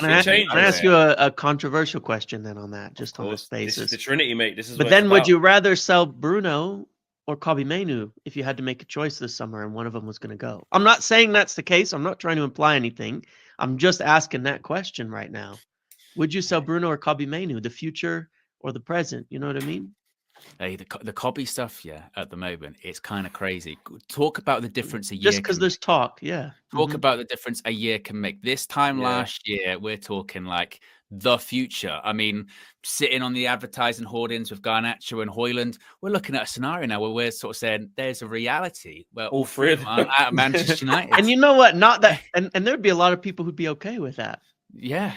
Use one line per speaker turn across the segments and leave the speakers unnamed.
Can I ask you
changes.
a controversial question then on that,
Of
just on this
course, this is
basis?
the Trinity, mate. This is
But
what it's
then would
about.
you rather sell Bruno or Kobbie Mainoo if you had to make a choice this summer and one of them was going to go? I'm not saying that's the case. I'm not trying to imply anything. I'm just asking that question right now. Would you sell Bruno or Kobbie Mainoo, the future or the present? You know what I mean?
Hey, the Kobbie stuff, yeah, at the moment, it's kind of crazy. Talk about the difference a
Just
year
because
can
there's talk, yeah.
talk about the difference a year can make. This time last year, we're talking like the future. I mean, sitting on the advertising hoardings with Garnacho and Hoyland, we're looking at a scenario now where we're sort of saying there's a reality where
All three of them
are at Manchester United.
And you know what? Not that, and there'd be a lot of people who'd be okay with that.
Yeah.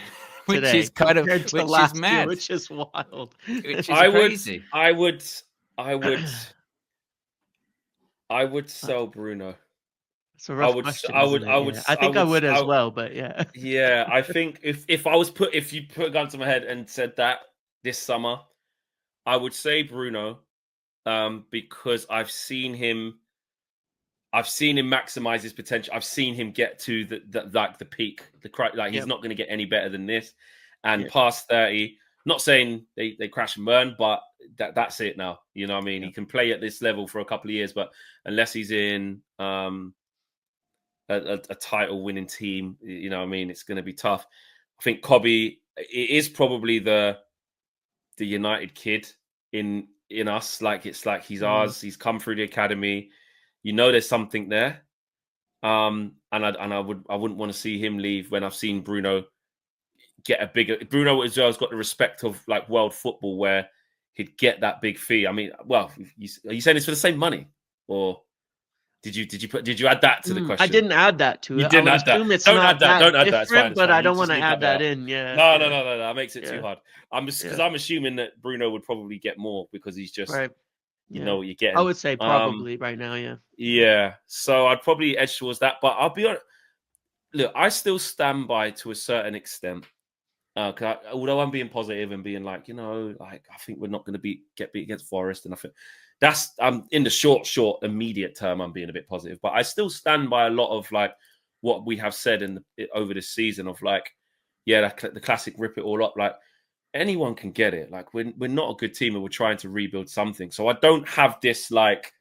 Today,
which is kind of
which
is mad,
year, which is wild.
Which is crazy.
I would sell Bruno.
It's a rough question. I think I would as well, but yeah.
Yeah, I think if you put a gun to my head and said that this summer, I would say Bruno, because I've seen him maximize his potential. I've seen him get to the peak. He's not going to get any better than this. And past 30, not saying they crash and burn, but that's it now. You know what I mean? He can play at this level for a couple of years, but unless he's in a title winning team, you know what I mean, it's going to be tough. I think Kobbie is probably the United kid in us. Like, it's like he's ours. He's come through the academy. You know, there's something there. And I wouldn't want to see him leave when I've seen Bruno get a bigger. Bruno as well has got the respect of like world football where he'd get that big fee. I mean, well, are you saying it's for the same money, or did you add that to the question?
I didn't add that to it.
You didn't add that.
It's
don't
not
add that. Don't add that.
It's fine, but I don't want to add that in. Yeah.
No. That makes it too hard. I'm just because I'm assuming that Bruno would probably get more because he's just you know what you're getting.
I would say probably right now. Yeah.
Yeah. So I'd probably edge towards that, but I'll be honest. Look, I still stand by to a certain extent. Although I'm being positive and being like, I think we're not going to get beat against Forest, and I think that's in the short, immediate term, I'm being a bit positive. But I still stand by a lot of like what we have said over this season of like, the classic rip it all up. Like anyone can get it. Like we're not a good team and we're trying to rebuild something. So I don't have this like.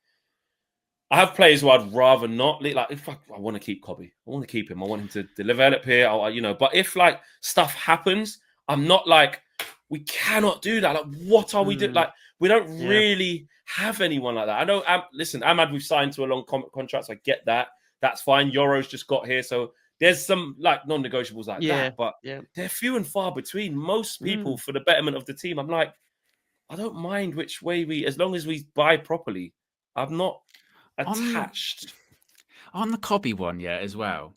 I have players who I'd rather not. Like, if I want to keep Kobbie, I want to keep him. I want him to develop here. But if like stuff happens, I'm not like we cannot do that. Like, what are we doing? Like, we don't really have anyone like that. I know. Listen, Ahmad, we've signed to a long contract. So I get that. That's fine. Euro's just got here, so there's some like non-negotiables like that. But they're few and far between. Most people, for the betterment of the team, I'm like, I don't mind which way as long as we buy properly. I'm not attached
on the Kobbie one as well.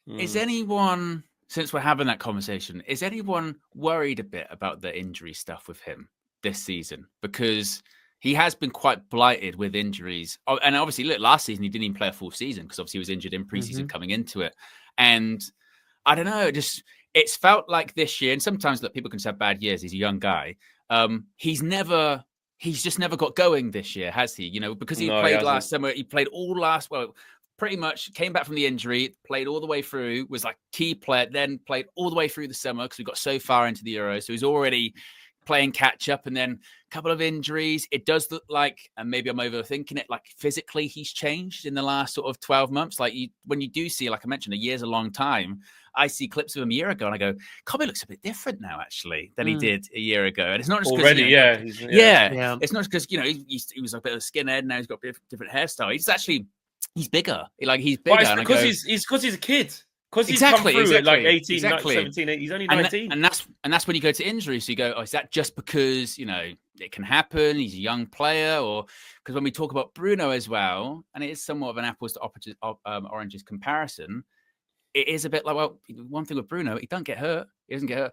Is anyone, since we're having that conversation, is anyone worried a bit about the injury stuff with him this season? Because he has been quite blighted with injuries. And obviously, look, last season he didn't even play a full season because obviously he was injured in preseason coming into it. And I don't know, it's felt like this year, and sometimes people can have bad years. He's a young guy. He's just never got going this year, has he? Because he played last summer. He played pretty much came back from the injury, played all the way through, was like key player, then played all the way through the summer because we got so far into the Euros. So he's already playing catch up, and then a couple of injuries. It does look like, and maybe I'm overthinking it, like physically he's changed in the last sort of 12 months. Like when you do see, like I mentioned, a year's a long time. I see clips of him a year ago and I go, Kobbie looks a bit different now, actually, than he did a year ago. And it's not just
already,
it's not just because, he was a bit of a skinhead. Now he's got a different hairstyle. He's bigger. He's bigger.
But it's because he's a kid. Because he's come through at like 18, 17, he's only 19.
And that's when you go to injury. So you go, is that just because, it can happen? He's a young player, or because when we talk about Bruno as well, and it is somewhat of an apples to oranges comparison, it is a bit like, well, one thing with Bruno, he doesn't get hurt. He doesn't get hurt.